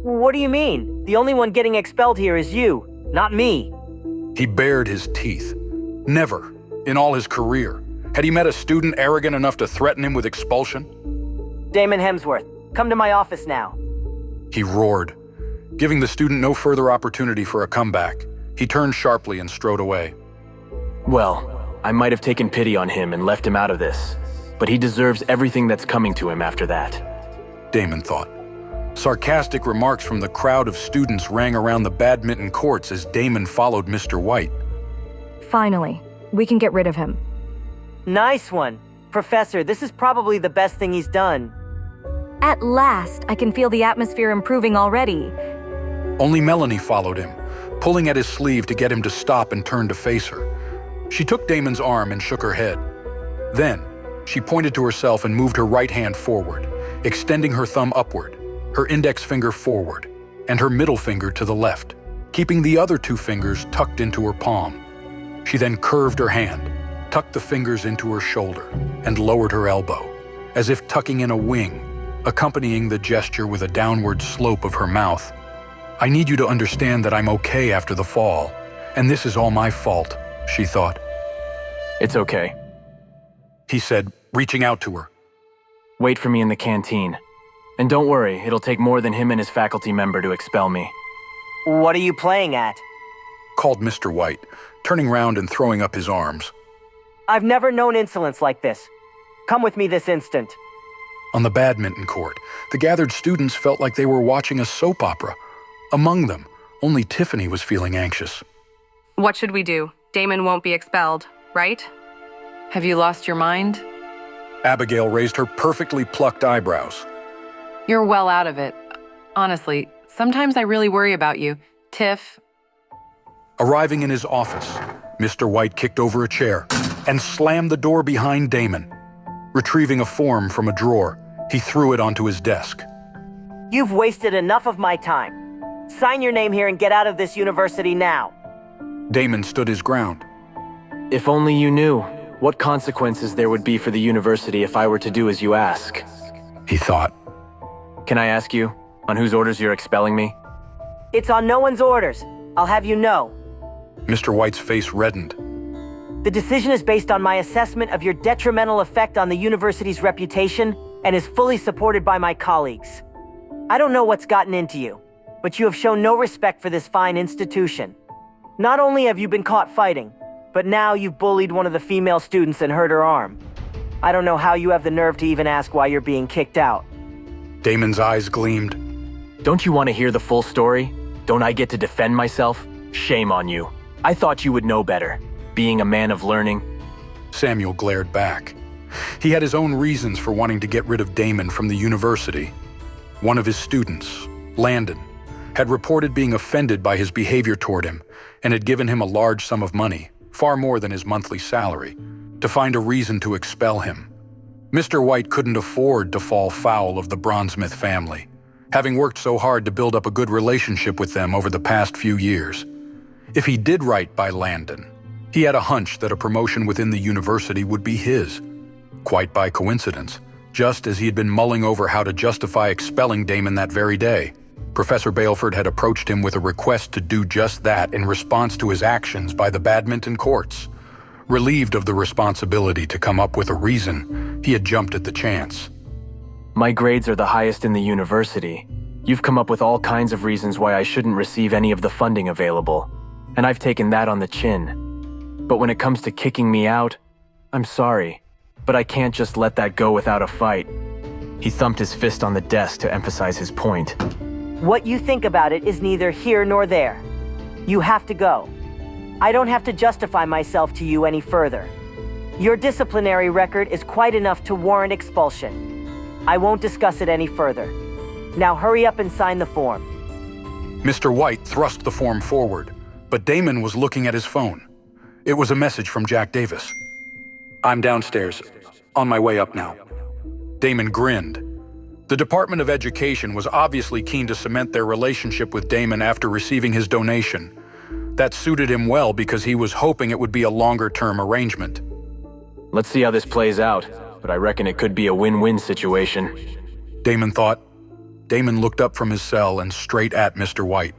What do you mean? The only one getting expelled here is you, not me. He bared his teeth. Never, in all his career, had he met a student arrogant enough to threaten him with expulsion. Damon Hemsworth, come to my office now. He roared, giving the student no further opportunity for a comeback. He turned sharply and strode away. Well, I might have taken pity on him and left him out of this, but he deserves everything that's coming to him after that, Damon thought. Sarcastic remarks from the crowd of students rang around the badminton courts as Damon followed Mr. White. Finally, we can get rid of him. Nice one. Professor, this is probably the best thing he's done. At last, I can feel the atmosphere improving already. Only Melanie followed him, pulling at his sleeve to get him to stop and turn to face her. She took Damon's arm and shook her head. Then, she pointed to herself and moved her right hand forward, extending her thumb upward, her index finger forward, and her middle finger to the left, keeping the other two fingers tucked into her palm. She then curved her hand, tucked the fingers into her shoulder, and lowered her elbow, as if tucking in a wing, accompanying the gesture with a downward slope of her mouth. I need you to understand that I'm okay after the fall, and this is all my fault, she thought. It's okay. He said, reaching out to her. Wait for me in the canteen. And don't worry, it'll take more than him and his faculty member to expel me. What are you playing at? Called Mr. White, turning round and throwing up his arms. I've never known insolence like this. Come with me this instant. On the badminton court, the gathered students felt like they were watching a soap opera. Among them, only Tiffany was feeling anxious. What should we do? Damon won't be expelled, right? Have you lost your mind? Abigail raised her perfectly plucked eyebrows. You're well out of it. Honestly, sometimes I really worry about you. Tiff. Arriving in his office, Mr. White kicked over a chair and slammed the door behind Damon. Retrieving a form from a drawer, he threw it onto his desk. You've wasted enough of my time. Sign your name here and get out of this university now. Damon stood his ground. If only you knew what consequences there would be for the university if I were to do as you ask, He thought. Can I ask you, on whose orders you're expelling me? It's on no one's orders. I'll have you know. Mr. White's face reddened. The decision is based on my assessment of your detrimental effect on the university's reputation and is fully supported by my colleagues. I don't know what's gotten into you, but you have shown no respect for this fine institution. Not only have you been caught fighting, but now you've bullied one of the female students and hurt her arm. I don't know how you have the nerve to even ask why you're being kicked out. Damon's eyes gleamed. Don't you want to hear the full story? Don't I get to defend myself? Shame on you. I thought you would know better, being a man of learning. Samuel glared back. He had his own reasons for wanting to get rid of Damon from the university. One of his students, Landon, had reported being offended by his behavior toward him and had given him a large sum of money, far more than his monthly salary, to find a reason to expel him. Mr. White couldn't afford to fall foul of the Bronzemith family, having worked so hard to build up a good relationship with them over the past few years. If he did right by Landon, he had a hunch that a promotion within the university would be his. Quite by coincidence, just as he had been mulling over how to justify expelling Damon that very day, Professor Baleford had approached him with a request to do just that in response to his actions by the badminton courts. Relieved of the responsibility to come up with a reason, he had jumped at the chance. My grades are the highest in the university. You've come up with all kinds of reasons why I shouldn't receive any of the funding available, and I've taken that on the chin. But when it comes to kicking me out, I'm sorry, but I can't just let that go without a fight. He thumped his fist on the desk to emphasize his point. What you think about it is neither here nor there. You have to go. I don't have to justify myself to you any further. Your disciplinary record is quite enough to warrant expulsion. I won't discuss it any further. Now hurry up and sign the form. Mr. White thrust the form forward, but Damon was looking at his phone. It was a message from Jack Davis. I'm downstairs, on my way up now. Damon grinned. The Department of Education was obviously keen to cement their relationship with Damon after receiving his donation. That suited him well because he was hoping it would be a longer-term arrangement. Let's see how this plays out, but I reckon it could be a win-win situation. Damon thought. Damon looked up from his cell and straight at Mr. White.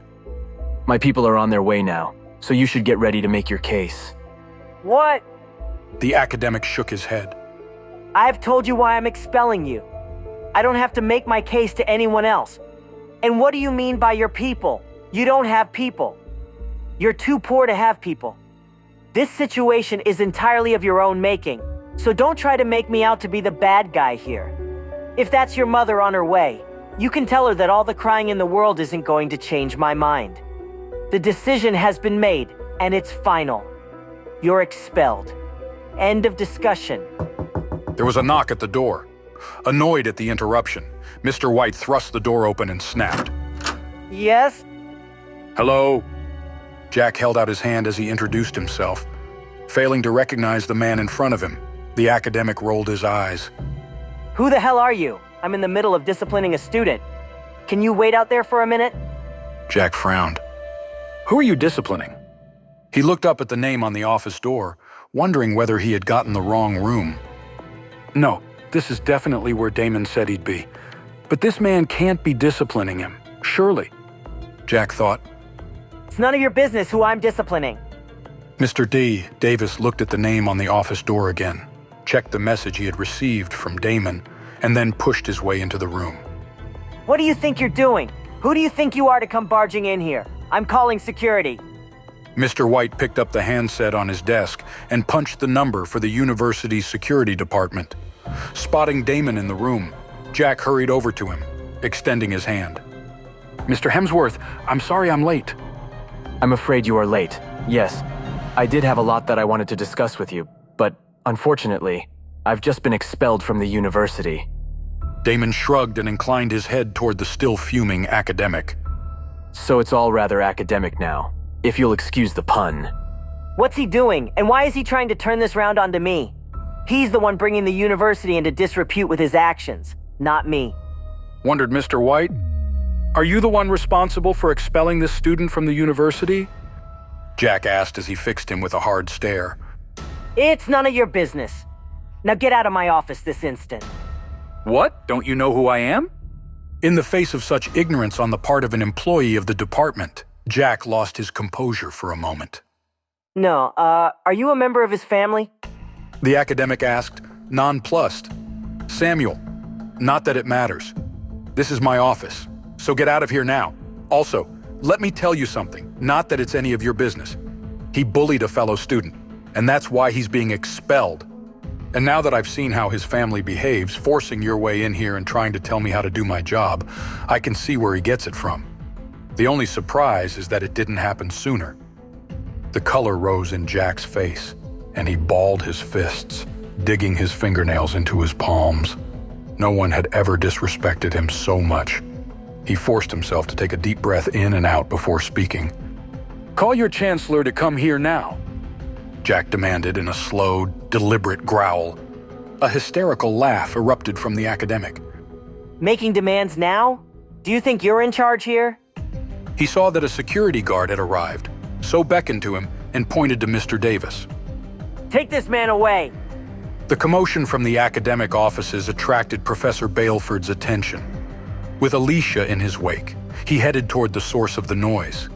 My people are on their way now, so you should get ready to make your case. What? The academic shook his head. I've told you why I'm expelling you. I don't have to make my case to anyone else. And what do you mean by your people? You don't have people. You're too poor to have people. This situation is entirely of your own making, so don't try to make me out to be the bad guy here. If that's your mother on her way, you can tell her that all the crying in the world isn't going to change my mind. The decision has been made, and it's final. You're expelled. End of discussion. There was a knock at the door. Annoyed at the interruption, Mr. White thrust the door open and snapped. Yes? Hello? Jack held out his hand as he introduced himself. Failing to recognize the man in front of him, the academic rolled his eyes. Who the hell are you? I'm in the middle of disciplining a student. Can you wait out there for a minute? Jack frowned. Who are you disciplining? He looked up at the name on the office door, wondering whether he had gotten the wrong room. No, this is definitely where Damon said he'd be. But this man can't be disciplining him, surely. Jack thought. It's none of your business who I'm disciplining. Mr. Davis looked at the name on the office door again, checked the message he had received from Damon, and then pushed his way into the room. What do you think you're doing? Who do you think you are to come barging in here? I'm calling security. Mr. White picked up the handset on his desk and punched the number for the university's security department. Spotting Damon in the room, Jack hurried over to him, extending his hand. Mr. Hemsworth, I'm sorry I'm late. I'm afraid you are late. Yes, I did have a lot that I wanted to discuss with you, but unfortunately, I've just been expelled from the university. Damon shrugged and inclined his head toward the still fuming academic. So it's all rather academic now, if you'll excuse the pun. What's he doing, and why is he trying to turn this round onto me? He's the one bringing the university into disrepute with his actions, not me. Wondered Mr. White. Are you the one responsible for expelling this student from the university? Jack asked as he fixed him with a hard stare. It's none of your business. Now get out of my office this instant. What? Don't you know who I am? In the face of such ignorance on the part of an employee of the department, Jack lost his composure for a moment. No, are you a member of his family? The academic asked, nonplussed. Samuel, not that it matters. This is my office, so get out of here now. Also, let me tell you something, not that it's any of your business. He bullied a fellow student, and that's why he's being expelled. And now that I've seen how his family behaves, forcing your way in here and trying to tell me how to do my job, I can see where he gets it from. The only surprise is that it didn't happen sooner. The color rose in Jack's face, and he balled his fists, digging his fingernails into his palms. No one had ever disrespected him so much. He forced himself to take a deep breath in and out before speaking. Call your chancellor to come here now, Jack demanded in a slow, deliberate growl. A hysterical laugh erupted from the academic. Making demands now? Do you think you're in charge here? He saw that a security guard had arrived, so beckoned to him and pointed to Mr. Davis. Take this man away. The commotion from the academic offices attracted Professor Baleford's attention. With Alicia in his wake, he headed toward the source of the noise.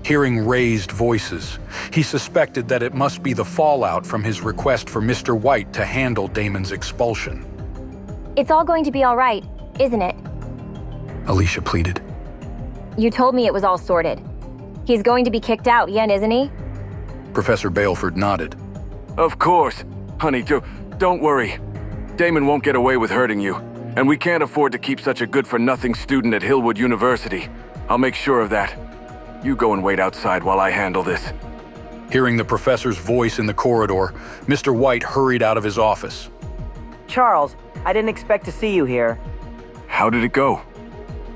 Hearing raised voices, he suspected that it must be the fallout from his request for Mr. White to handle Damon's expulsion. It's all going to be all right, isn't it? Alicia pleaded. You told me it was all sorted. He's going to be kicked out, Yen, isn't he? Professor Baleford nodded. Of course. Honey, don't worry. Damon won't get away with hurting you, and we can't afford to keep such a good-for-nothing student at Hillwood University. I'll make sure of that. You go and wait outside while I handle this. Hearing the professor's voice in the corridor, Mr. White hurried out of his office. Charles, I didn't expect to see you here. How did it go?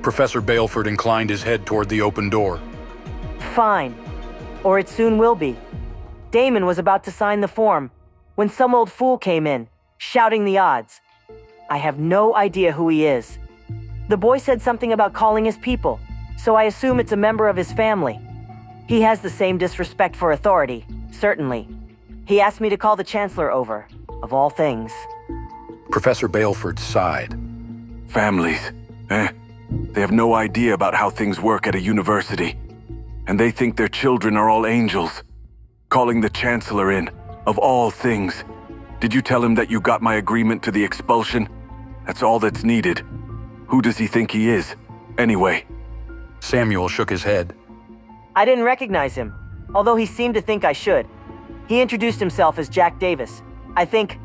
Professor Baleford inclined his head toward the open door. Fine. Or it soon will be. Damon was about to sign the form when some old fool came in, shouting the odds. I have no idea who he is. The boy said something about calling his people, so I assume it's a member of his family. He has the same disrespect for authority, certainly. He asked me to call the Chancellor over, of all things. Professor Baleford sighed. Families, eh? They have no idea about how things work at a university. And they think their children are all angels. Calling the Chancellor in, of all things. Did you tell him that you got my agreement to the expulsion? That's all that's needed. Who does he think he is, anyway? Samuel shook his head. I didn't recognize him, although he seemed to think I should. He introduced himself as Jack Davis. I think